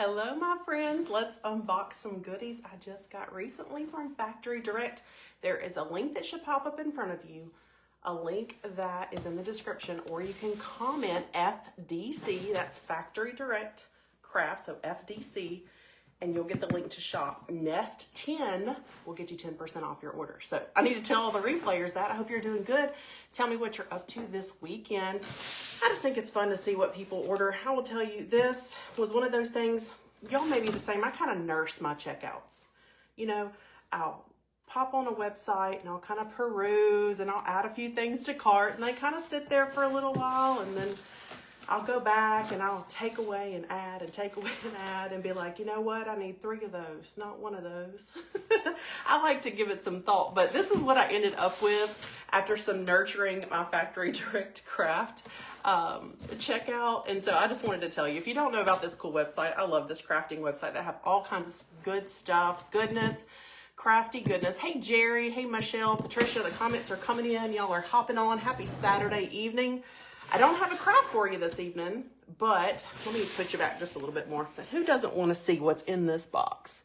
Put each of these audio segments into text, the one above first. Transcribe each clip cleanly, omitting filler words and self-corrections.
Hello my friends, let's unbox some goodies I just got recently from Factory Direct. There is a link that should pop up in front of you, a link that is in the description, or you can comment FDC, that's Factory Direct Craft, so FDC, and you'll get the link to shop. Nest 10 will get you 10% off your order. So I need to tell all the replayers that. I hope you're doing good. Tell me what you're up to this weekend. I just think it's fun to see what people order. I will tell you, this was one of those things, y'all may be the same. I kind of nurse my checkouts. You know, I'll pop on a website and I'll kind of peruse and I'll add a few things to cart and they kind of sit there for a little while, and then I'll go back and I'll take away and add and take away and add and be like, you know what? I need 3 of those, not 1 of those. I like to give it some thought, but this is what I ended up with after some nurturing my Factory Direct Craft checkout. And so I just wanted to tell you, if you don't know about this cool website, I love this crafting website. They have all kinds of good stuff, goodness, crafty goodness. Hey, Jerry. Hey, Michelle, Patricia, the comments are coming in. Y'all are hopping on. Happy Saturday evening. I don't have a craft for you this evening, but let me put you back just a little bit more. But who doesn't want to see what's in this box?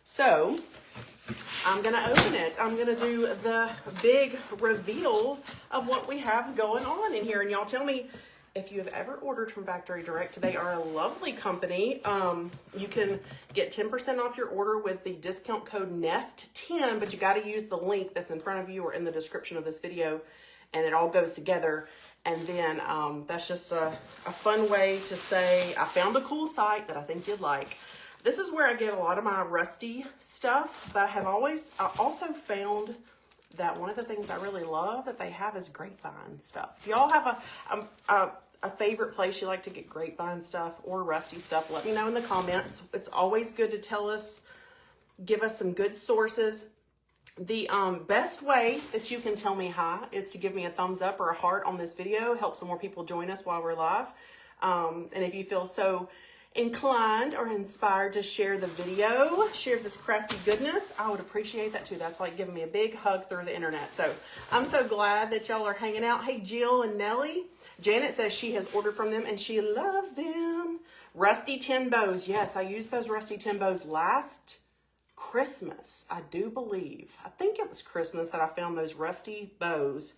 So I'm going to open it. I'm going to do the big reveal of what we have going on in here. And y'all tell me if you have ever ordered from Factory Direct. They are a lovely company. You can get 10% off your order with the discount code NEST10, but you got to use the link that's in front of you or in the description of this video, and it all goes together. And then that's just a fun way to say, I found a cool site that I think you'd like. This is where I get a lot of my rusty stuff, but I also found that one of the things I really love that they have is grapevine stuff. If y'all have a favorite place you like to get grapevine stuff or rusty stuff, let me know in the comments. It's always good to tell us, give us some good sources. The best way that you can tell me hi is to give me a thumbs up or a heart on this video. Helps some more people join us while we're live. And if you feel so inclined or inspired to share the video, share this crafty goodness, I would appreciate that too. That's like giving me a big hug through the internet. So I'm so glad that y'all are hanging out. Hey, Jill and Nellie. Janet says she has ordered from them and she loves them. Rusty tin bows. Yes, I used those rusty tin bows last Christmas, I do believe. I think it was Christmas that I found those rusty bows.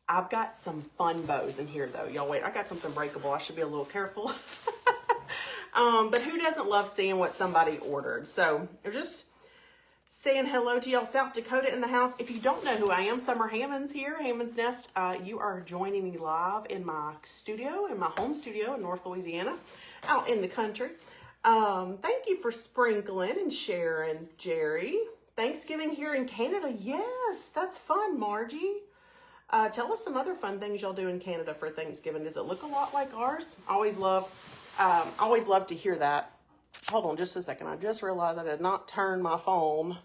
I've got some fun bows in here though. Y'all wait, I got something breakable. I should be a little careful. But who doesn't love seeing what somebody ordered? So I'm just saying hello to y'all. South Dakota in the house. If you don't know who I am, Summer Hammonds here, Hammond's Nest. You are joining me live in my studio, in my home studio in North Louisiana, out in the country. Thank you for sprinkling and sharing, Jerry. Thanksgiving here in Canada. Yes, that's fun, Margie. Tell us some other fun things y'all do in Canada for Thanksgiving. Does it look a lot like ours? Always love to hear that. Hold on just a second. I just realized I did not turn my phone.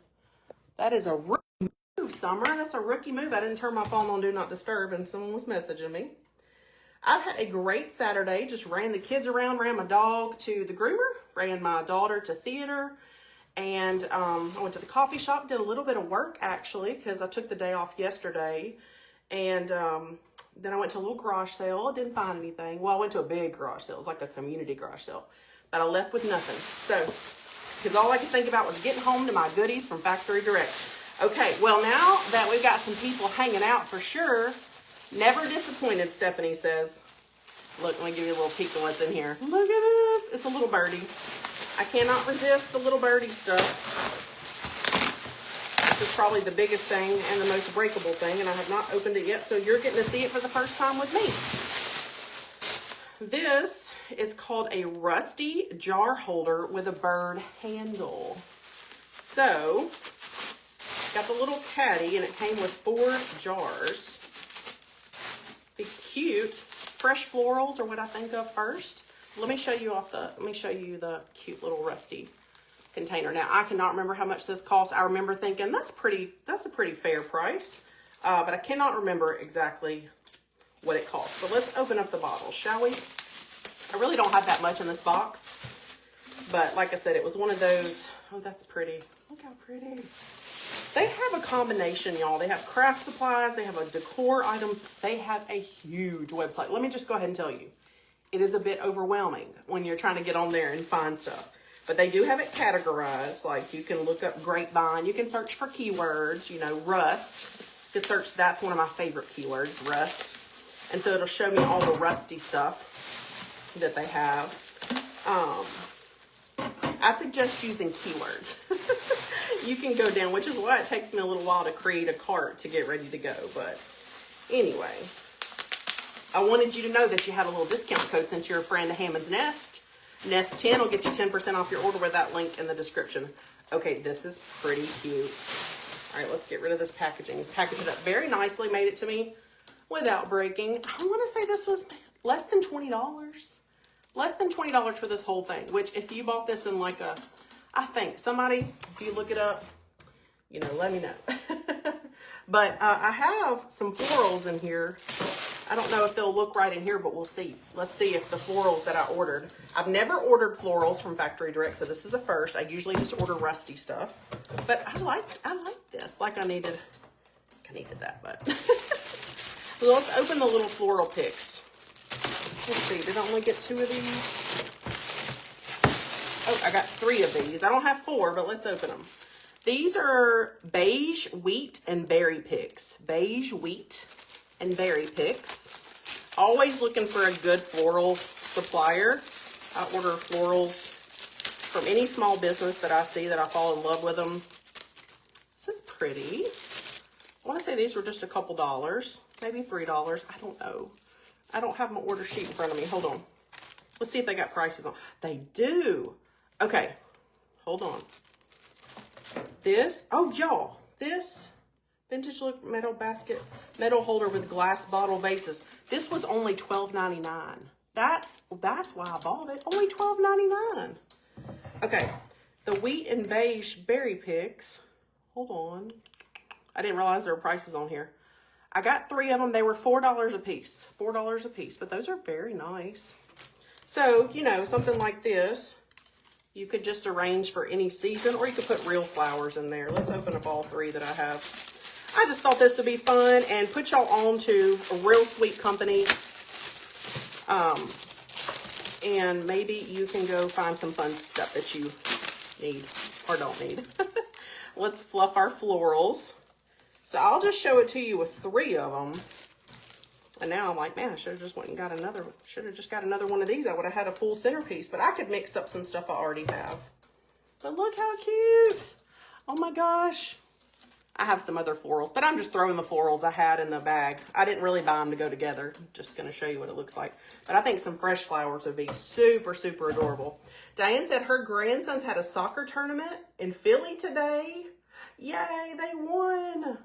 That is a rookie move, Summer. That's a rookie move. I didn't turn my phone on Do Not Disturb and someone was messaging me. I've had a great Saturday. Just ran the kids around, ran my dog to the groomer, ran my daughter to theater, and I went to the coffee shop, did a little bit of work actually because I took the day off yesterday, and then I went to a little garage sale. I didn't find anything. Well, I went to a big garage sale. It was like a community garage sale, but I left with nothing. So, because all I could think about was getting home to my goodies from Factory Direct. Okay, well now that we've got some people hanging out for sure, never disappointed, Stephanie says. Look, let me give you a little peek of what's in here. Look at this. It's a little birdie. I cannot resist the little birdie stuff. This is probably the biggest thing and the most breakable thing, and I have not opened it yet, so you're getting to see it for the first time with me. This is called a rusty jar holder with a bird handle. So, got the little caddy, and it came with 4 jars. Be cute. Fresh florals are what I think of first. Let me show you the cute little rusty container. Now I cannot remember how much this costs. I remember thinking that's a pretty fair price, but I cannot remember exactly what it costs. So let's open up the bottle, shall we? I really don't have that much in this box, but like I said, it was one of those. Oh, that's pretty. Look how pretty. They have a combination, y'all. They have craft supplies. They have a decor items. They have a huge website. Let me just go ahead and tell you. it is a bit overwhelming when you're trying to get on there and find stuff. But they do have it categorized. Like you can look up grapevine. You can search for keywords, you know, rust. You can search, that's one of my favorite keywords, rust. And so it'll show me all the rusty stuff that they have. I suggest using keywords. You can go down, which is why it takes me a little while to create a cart to get ready to go. But anyway, I wanted you to know that you had a little discount code since you're a friend of Hammond's Nest. Nest 10 will get you 10% off your order with that link in the description. Okay, this is pretty cute. All right, let's get rid of this packaging. It's packaged up very nicely, made it to me without breaking. I want to say this was less than $20. Less than $20 for this whole thing, which if you bought this in like a, I think somebody, if you look it up, you know, let me know. But I have some florals in here. I don't know if they'll look right in here, but we'll see. Let's see if the florals that I ordered. I've never ordered florals from Factory Direct, so this is a first. I usually just order rusty stuff. But I like this. Like I needed that, but. So let's open the little floral picks. Let's see, did I only get 2 of these? Oh, I got 3 of these. I don't have 4, but let's open them. These are beige wheat and berry picks. Beige wheat and berry picks. Always looking for a good floral supplier. I order florals from any small business that I see that I fall in love with them. This is pretty. I want to say these were just a couple dollars, maybe $3. I don't know. I don't have my order sheet in front of me. Hold on. Let's see if they got prices on. They do. Okay. Hold on. This, oh y'all, this vintage look metal basket, metal holder with glass bottle vases. This was only $12.99. That's why I bought it. Only $12.99. Okay. The wheat and beige berry picks. Hold on. I didn't realize there were prices on here. I got 3 of them. They were $4 a piece. $4 a piece, but those are very nice. So, you know, something like this, you could just arrange for any season, or you could put real flowers in there. Let's open up all 3 that I have. I just thought this would be fun and put y'all on to a real sweet company. And maybe you can go find some fun stuff that you need or don't need. Let's fluff our florals. So I'll just show it to you with 3 of them. And now I'm like, man, I should have just went and got another, should have just got another one of these. I would have had a full centerpiece, but I could mix up some stuff I already have. But look how cute. Oh my gosh. I have some other florals, but I'm just throwing the florals I had in the bag. I didn't really buy them to go together. I'm just going to show you what it looks like. But I think some fresh flowers would be super, super adorable. Diane said her grandsons had a soccer tournament in Philly today. Yay, they won.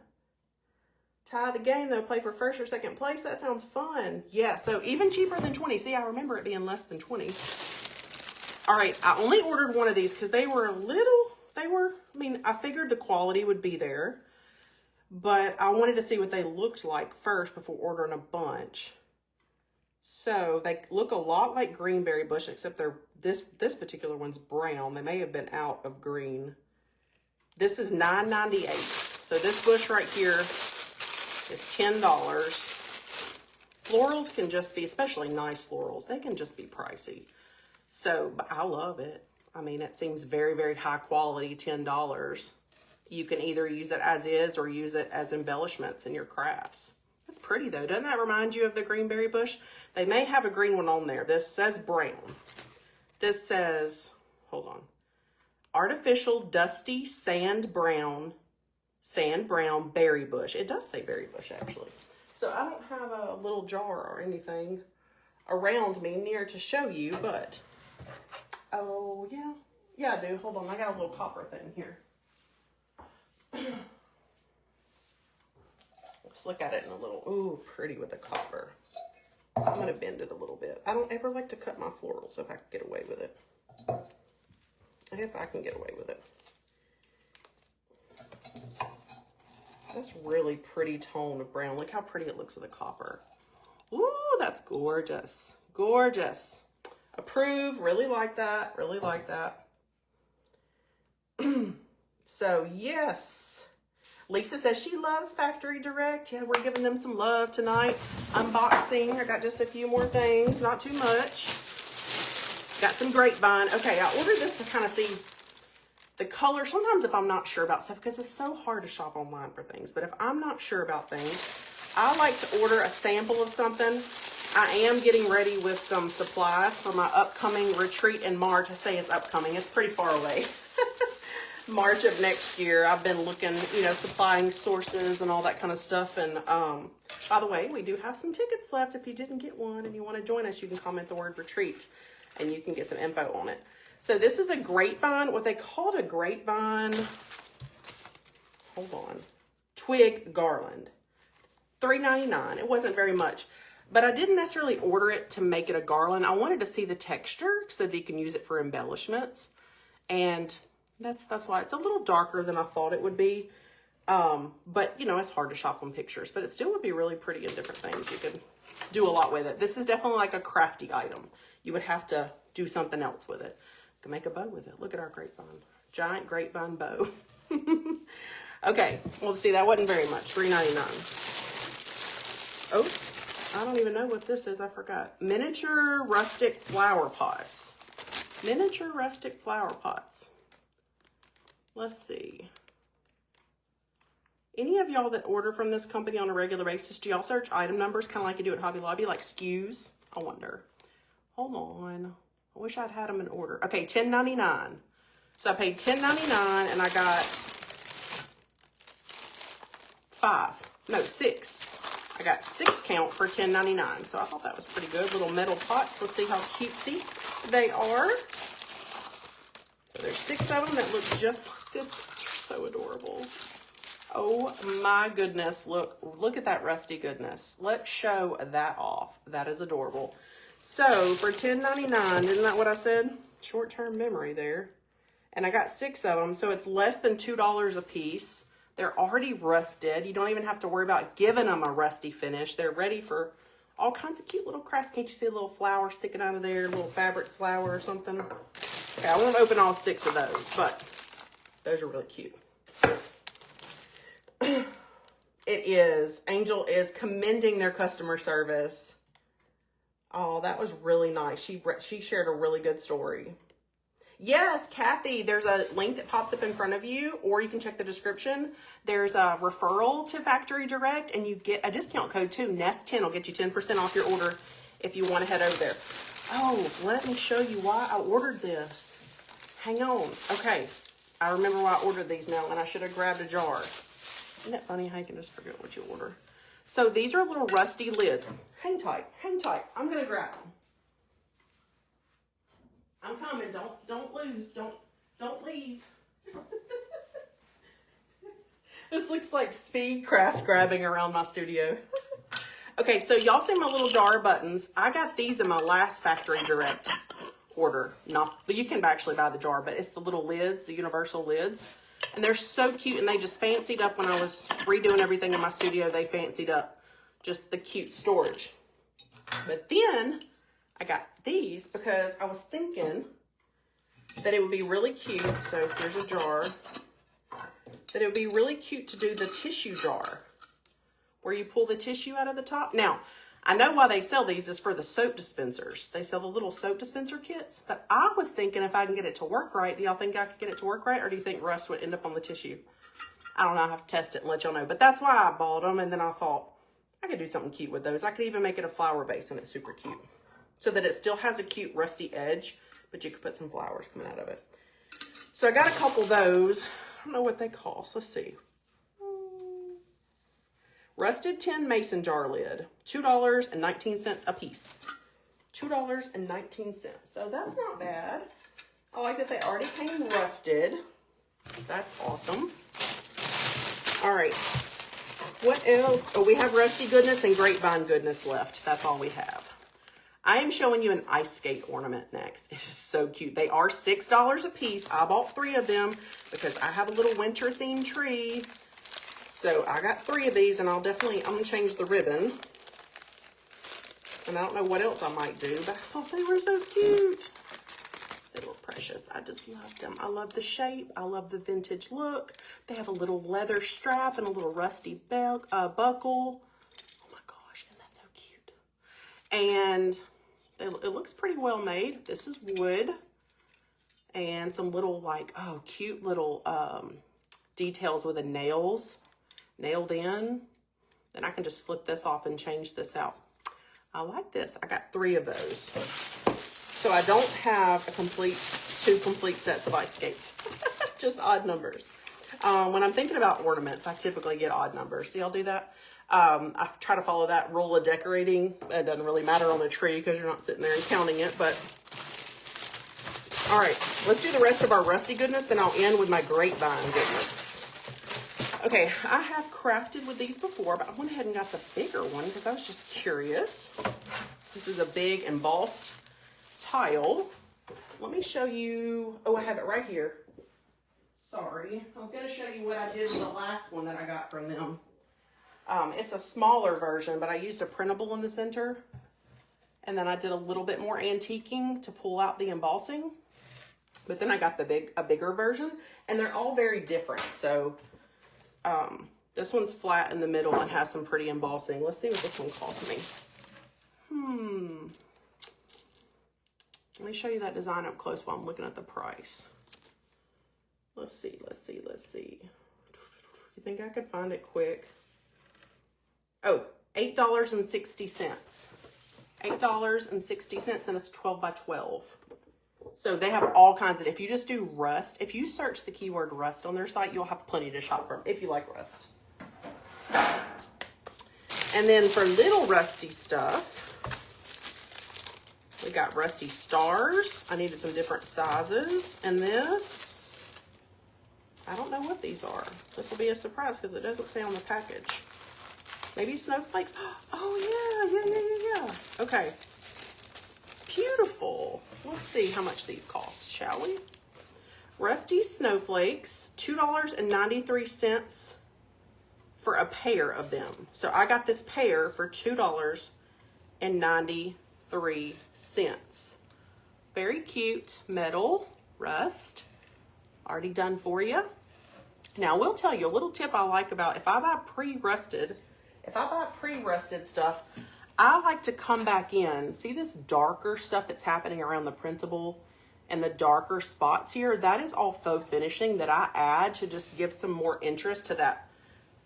Tie the game, they'll play for first or second place. That sounds fun. Yeah, so even cheaper than 20. See, I remember it being less than 20. All right, I only ordered one of these because they were a little, I mean, I figured the quality would be there, but I wanted to see what they looked like first before ordering a bunch. So they look a lot like greenberry bush, except they're, this particular one's brown. They may have been out of green. This is $9.98. So this bush right here is $10. Florals can just be, especially nice florals, they can just be pricey. So, but I love it. I mean, it seems very, very high quality, $10. You can either use it as is or use it as embellishments in your crafts. That's pretty though. Doesn't that remind you of the greenberry bush? They may have a green one on there. This says brown. This says, hold on, artificial dusty sand brown berry bush. It does say berry bush actually. So I don't have a little jar or anything around me near to show you, but oh yeah I do. Hold on, I got a little copper thing here. Let's look at it in a little. Ooh, pretty with the copper. I'm gonna bend it a little bit. I don't ever like to cut my florals if I can get away with it. If I can get away with it. That's really pretty tone of brown. Look how pretty it looks with the copper. Ooh, that's gorgeous. Gorgeous. Approve. Really like that. Really like that. So, yes. Lisa says she loves Factory Direct. Yeah, we're giving them some love tonight. Unboxing. I got just a few more things, not too much. Got some grapevine. Okay, I ordered this to kind of see the color. Sometimes if I'm not sure about stuff, because it's so hard to shop online for things, but if I'm not sure about things, I like to order a sample of something. I am getting ready with some supplies for my upcoming retreat in March. I say it's upcoming. It's pretty far away. March of next year. I've been looking, you know, supplying sources and all that kind of stuff. And by the way, we do have some tickets left. If you didn't get one and you want to join us, you can comment the word retreat and you can get some info on it. So this is a grapevine, what they called a grapevine, hold on, twig garland. $3.99. It wasn't very much, but I didn't necessarily order it to make it a garland. I wanted to see the texture so that you can use it for embellishments. And that's why it's a little darker than I thought it would be. But you know, it's hard to shop on pictures, but it still would be really pretty in different things. You could do a lot with it. This is definitely like a crafty item. You would have to do something else with it. You can make a bow with it. Look at our grapevine, giant grapevine bow. Okay, well, see, that wasn't very much, $3.99. Oh, I don't even know what this is. I forgot. Miniature rustic flower pots. Miniature rustic flower pots. Let's see. Any of y'all that order from this company on a regular basis, do y'all search item numbers kind of like you do at Hobby Lobby, like SKUs? I wonder. Hold on. I wish I'd had them in order. Okay, $10.99. So I paid $10.99 and I got 6. I got 6 count for $10.99. So I thought that was pretty good. Little metal pots. Let's see how cutesy they are. So there's 6 of them that look just like this. They're so adorable. Oh my goodness. Look at that rusty goodness. Let's show that off. That is adorable. So for $10.99, isn't that what I said? Short-term memory there. And I got 6 of them. So it's less than $2 a piece. They're already rusted. You don't even have to worry about giving them a rusty finish. They're ready for all kinds of cute little crafts. Can't you see a little flower sticking out of there? A little fabric flower or something? Okay, I won't open all 6 of those, but those are really cute. It is. Angel is commending their customer service. Oh, that was really nice. She shared a really good story. Yes, Kathy, there's a link that pops up in front of you, or you can check the description. There's a referral to Factory Direct, and you get a discount code too. Nest10 will get you 10% off your order if you want to head over there. Oh, let me show you why I ordered this. Hang on. Okay, I remember why I ordered these now, and I should have grabbed a jar. Isn't that funny how you can just forget what you order? So these are little rusty lids. Hang tight, hang tight. I'm going to grab them. I'm coming. Don't lose. Don't leave. This looks like speed craft grabbing around my studio. Okay, so y'all see my little jar buttons. I got these in my last Factory Direct order. You can actually buy the jar, but it's the little lids, the universal lids. And they're so cute, and they just fancied up when I was redoing everything in my studio. They fancied up just the cute storage. But then I got these because I was thinking that it would be really cute. So here's a jar. That it would be really cute to do the tissue jar where you pull the tissue out of the top. Now, I know why they sell these is for the soap dispensers. They sell the little soap dispenser kits. But I was thinking if I can get it to work right, do y'all think I could get it to work right? Or do you think rust would end up on the tissue? I don't know. I have to test it and let y'all know. But that's why I bought them. And then I thought I could do something cute with those. I could even make it a flower base and it's super cute. So that it still has a cute rusty edge, but you could put some flowers coming out of it. So I got a couple of those. I don't know what they cost. Let's see. Rusted tin mason jar lid, $2.19 a piece. $2.19. So that's not bad. I like that they already came rusted. That's awesome. All right. What else? Oh, we have rusty goodness and grapevine goodness left. That's all we have. I am showing you an ice skate ornament next. It is so cute. They are $6 a piece. I bought 3 of them because I have a little winter themed tree. So I got 3 of these, and I'm gonna change the ribbon. And I don't know what else I might do, but I thought they were so cute. They look pretty. precious. I just love them. I love the shape. I love the vintage look. They have a little leather strap and a little rusty buckle. Oh my gosh, and that's so cute. And it looks pretty well made. This is wood. And some little like, oh, cute little details with the nails nailed in. Then I can just slip this off and change this out. I like this. I got 3 of those. So I don't have two complete sets of ice skates, just odd numbers. When I'm thinking about ornaments, I typically get odd numbers. Do y'all do that? I try to follow that rule of decorating. It doesn't really matter on a tree because you're not sitting there and counting it, but all right, let's do the rest of our rusty goodness, then I'll end with my grapevine goodness. Okay, I have crafted with these before, but I went ahead and got the bigger one because I was just curious. This is a big embossed tile. Let me show you. Oh, I have it right here. Sorry. I was going to show you what I did with the last one that I got from them. It's a smaller version, but I used a printable in the center. And then I did a little bit more antiquing to pull out the embossing. But then I got a bigger version, and they're all very different. So this one's flat in the middle and has some pretty embossing. Let's see what this one cost me. Let me show you that design up close while I'm looking at the price. Let's see. You think I could find it quick? Oh, $8.60. $8.60, and it's 12 by 12. So they have all kinds of, if you just do rust, if you search the keyword rust on their site, you'll have plenty to shop from if you like rust. And then for little rusty stuff, we got rusty stars. I needed some different sizes. And this, I don't know what these are. This will be a surprise because it doesn't say on the package. Maybe snowflakes. Oh yeah. Okay. Beautiful. Let's see how much these cost, shall we? Rusty snowflakes, $2.93 for a pair of them. So I got this pair for $2.93. Very cute metal rust. Already done for you. Now, I will tell you a little tip I like about if I buy pre-rusted stuff, I like to come back in. See this darker stuff that's happening around the printable and the darker spots here? That is all faux finishing that I add to just give some more interest to that,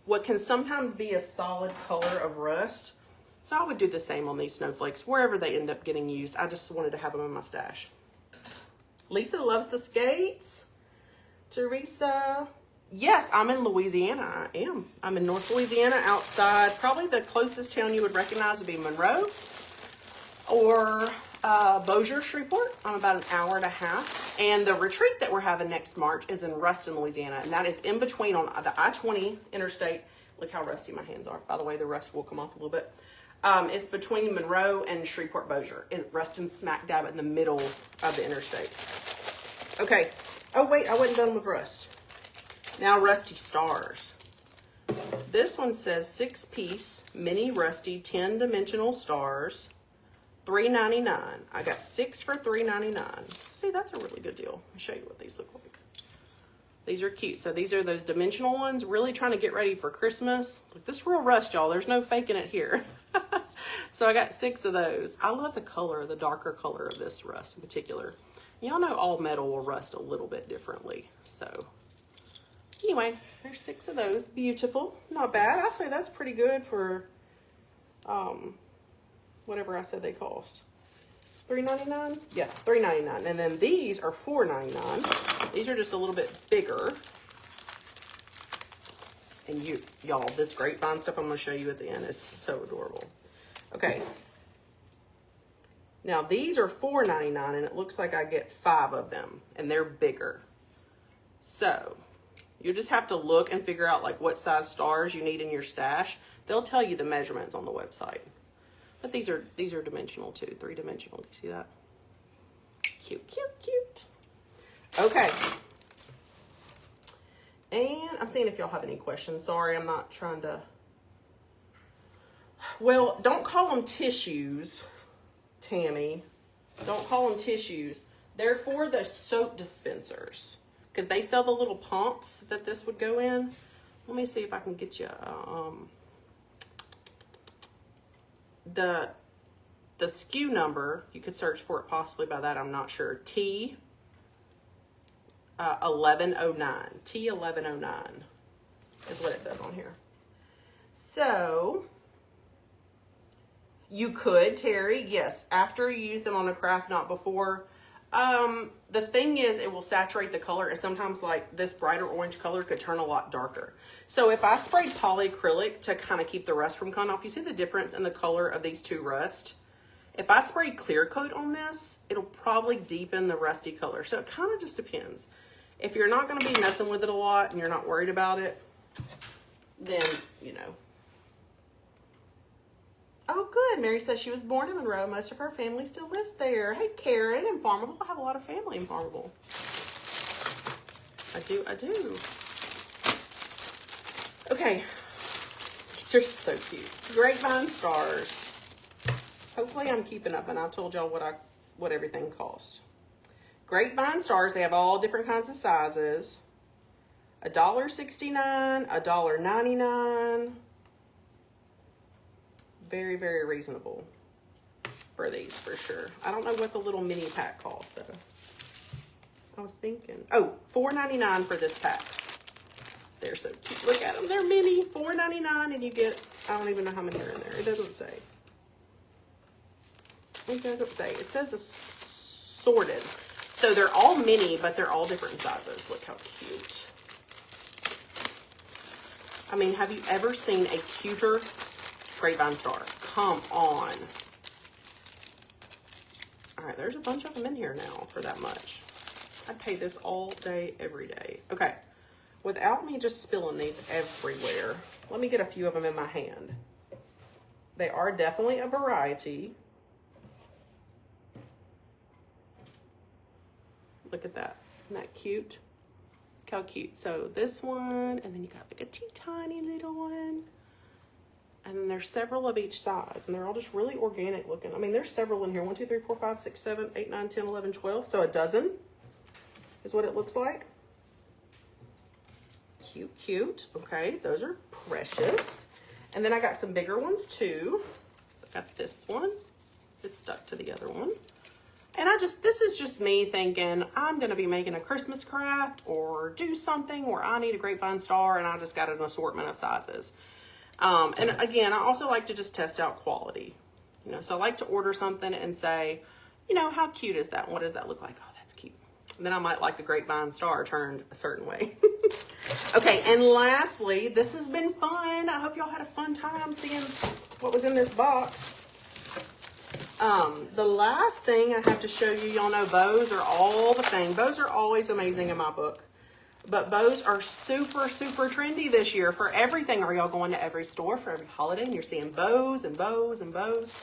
what can sometimes be a solid color of rust. So I would do the same on these snowflakes, wherever they end up getting used. I just wanted to have them in my stash. Lisa loves the skates. Teresa. Yes, I'm in Louisiana. I am. I'm in North Louisiana, outside. Probably the closest town you would recognize would be Monroe or Bossier, Shreveport. I'm about an hour and a half. And the retreat that we're having next March is in Ruston, Louisiana. And that is in between on the I-20 interstate. Look how rusty my hands are. By the way, the rust will come off a little bit. It's between Monroe and Shreveport, Bossier. Ruston's smack dab in the middle of the interstate. Okay. Oh, wait, I wasn't done with rust. Now, rusty stars. This one says 6-piece mini rusty 10-dimensional stars, $3.99. I got 6 for $3.99. See, that's a really good deal. Let me show you what these look like. These are cute. So these are those dimensional ones. Really trying to get ready for Christmas. Look, this real rust, y'all. There's no faking it here. So I got 6 of those. I love the color, the darker color of this rust in particular. Y'all know all metal will rust a little bit differently. So anyway, there's 6 of those. Beautiful. Not bad. I'd say that's pretty good for whatever I said they cost. $3.99? Yeah, $3.99. And then these are $4.99. These are just a little bit bigger. And y'all, this grapevine stuff I'm going to show you at the end is so adorable. Okay. Now these are $4.99 and it looks like I get 5 of them and they're bigger. So you just have to look and figure out like what size stars you need in your stash. They'll tell you the measurements on the website. But these are dimensional too, 3-dimensional. Do you see that? Cute, cute, cute. Okay. And I'm seeing if y'all have any questions. Sorry, I'm not trying to. Well, don't call them tissues, Tammy. Don't call them tissues. They're for the soap dispensers because they sell the little pumps that this would go in. Let me see if I can get you the SKU number. You could search for it possibly by that. I'm not sure. T 1109. T 1109 is what it says on here. So you could, Terry, yes, after you use them on a craft, not before. The thing is, it will saturate the color, and sometimes like this brighter orange color could turn a lot darker. So if I sprayed polyacrylic to kind of keep the rust from coming off, you see the difference in the color of these two rust? If I spray clear coat on this, it'll probably deepen the rusty color. So it kind of just depends. If you're not going to be messing with it a lot and you're not worried about it, then, you know. Oh, good. Mary says she was born in Monroe. Most of her family still lives there. Hey, Karen in Farmable. I have a lot of family in Farmable. I do. Okay. These are so cute. Grapevine stars. Hopefully I'm keeping up, and I told y'all what everything costs. Grapevine stars, they have all different kinds of sizes. $1.69, $1.99. Very, very reasonable for these, for sure. I don't know what the little mini pack costs, though. I was thinking, oh, $4.99 for this pack. They're so cute. Look at them. They're mini. $4.99, and you get, I don't even know how many are in there. It doesn't say. It doesn't say. It says assorted. So they're all mini, but they're all different sizes. Look how cute. I mean, have you ever seen a cuter grapevine star? Come on. All right, there's a bunch of them in here now for that much. I'd pay this all day, every day. Okay, without me just spilling these everywhere, let me get a few of them in my hand. They are definitely a variety. Look at that. Isn't that cute? Look how cute. So this one, and then you got like a tiny little one. And then there's several of each size, and they're all just really organic looking. I mean, there's several in here. 1, 2, 3, 4, 5, 6, 7, 8, 9, 10, 11, 12. So a dozen is what it looks like. Cute, cute. Okay, those are precious. And then I got some bigger ones too. So I got this one. It's stuck to the other one. And this is just me thinking, I'm going to be making a Christmas craft or do something where I need a grapevine star, and I just got an assortment of sizes. And again, I also like to just test out quality, you know, so I like to order something and say, you know, how cute is that? What does that look like? Oh, that's cute. And then I might like the grapevine star turned a certain way. Okay. And lastly, this has been fun. I hope y'all had a fun time seeing what was in this box. The last thing I have to show you, y'all know bows are all the thing. Bows are always amazing in my book. But bows are super, super trendy this year for everything. Are y'all going to every store for every holiday and you're seeing bows and bows and bows?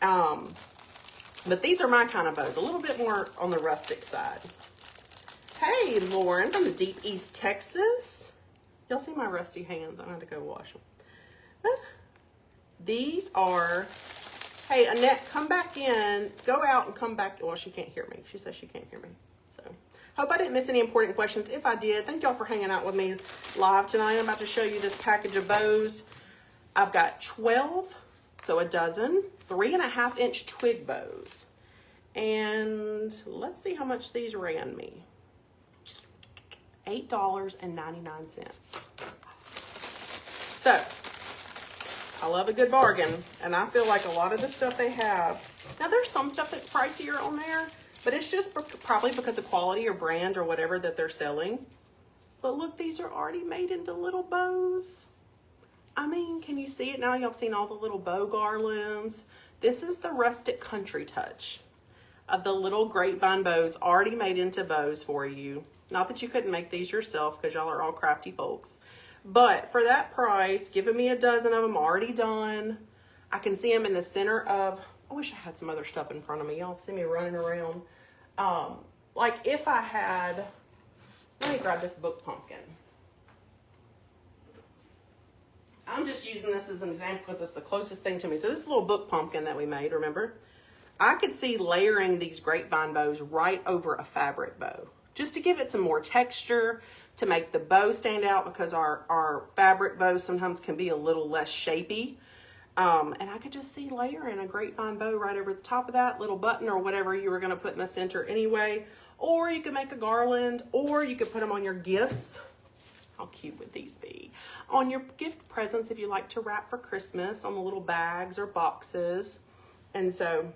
But these are my kind of bows, a little bit more on the rustic side. Hey, Lauren from the Deep East, Texas. Y'all see my rusty hands? I'm going to have to go wash them. These are, hey, Annette, come back in. Go out and come back. Well, she can't hear me. She says she can't hear me. So, hope I didn't miss any important questions. If I did, thank y'all for hanging out with me live tonight. I'm about to show you this package of bows. I've got 12, so a dozen, 3.5 inch twig bows. And let's see how much these ran me. $8.99. So, I love a good bargain, and I feel like a lot of the stuff they have, now there's some stuff that's pricier on there, but it's just probably because of quality or brand or whatever that they're selling. But look, these are already made into little bows. I mean, can you see it now? Y'all seen all the little bow garlands. This is the rustic country touch of the little grapevine bows already made into bows for you. Not that you couldn't make these yourself because y'all are all crafty folks. But for that price, giving me a dozen of them already done. I can see them in the center of, I wish I had some other stuff in front of me. Y'all see me running around. Like if I had, let me grab this book pumpkin. I'm just using this as an example because it's the closest thing to me. So this little book pumpkin that we made, remember? I could see layering these grapevine bows right over a fabric bow, just to give it some more texture, to make the bow stand out, because our fabric bows sometimes can be a little less shapy. And I could just see layering a grapevine bow right over the top of that little button or whatever you were going to put in the center anyway. Or you could make a garland, or you could put them on your gifts. How cute would these be? On your gift presents, if you like to wrap for Christmas, on the little bags or boxes. And so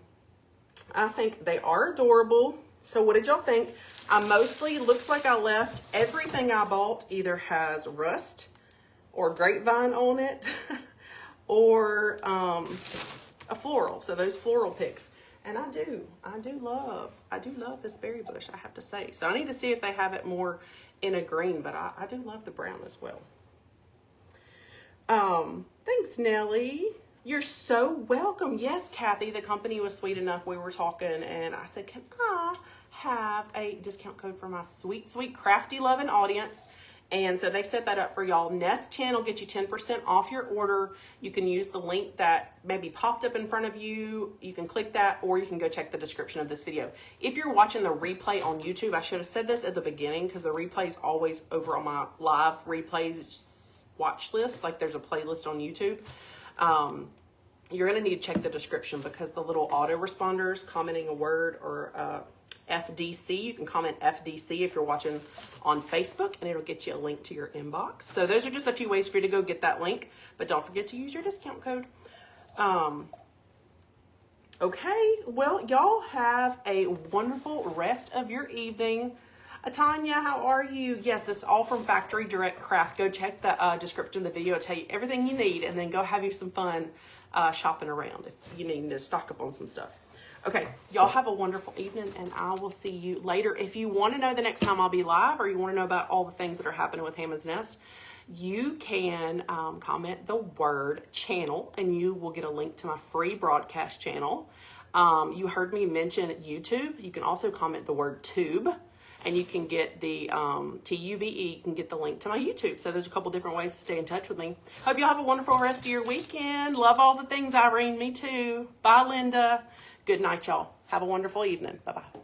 I think they are adorable. So what did y'all think? I mostly, looks like I left everything I bought either has rust or grapevine on it or a floral. So those floral picks. And I do love this berry bush, I have to say. So I need to see if they have it more in a green, but I do love the brown as well. Thanks, Nellie. You're so welcome. Yes, Kathy, the company was sweet enough. We were talking and I said, can I have a discount code for my sweet, sweet, crafty loving audience? And so they set that up for y'all. Nest 10 will get you 10% off your order. You can use the link that maybe popped up in front of you. You can click that, or you can go check the description of this video. If you're watching the replay on YouTube, I should have said this at the beginning because the replay is always over on my live replays watch list. Like there's a playlist on YouTube. You're going to need to check the description because the little autoresponders commenting a word or FDC. You can comment FDC if you're watching on Facebook, and it'll get you a link to your inbox. So those are just a few ways for you to go get that link, but don't forget to use your discount code. Okay, well, y'all have a wonderful rest of your evening. Tanya, how are you? Yes, this is all from Factory Direct Craft. Go check the description of the video. It'll tell you everything you need, and then go have you some fun shopping around if you need to stock up on some stuff. Okay, y'all have a wonderful evening, and I will see you later. If you want to know the next time I'll be live, or you want to know about all the things that are happening with Hammond's Nest, you can comment the word channel, and you will get a link to my free broadcast channel. You heard me mention YouTube. You can also comment the word tube, and you can get the TUBE. You can get the link to my YouTube. So there's a couple different ways to stay in touch with me. Hope y'all have a wonderful rest of your weekend. Love all the things, Irene. Me too. Bye, Linda. Good night, y'all. Have a wonderful evening. Bye-bye.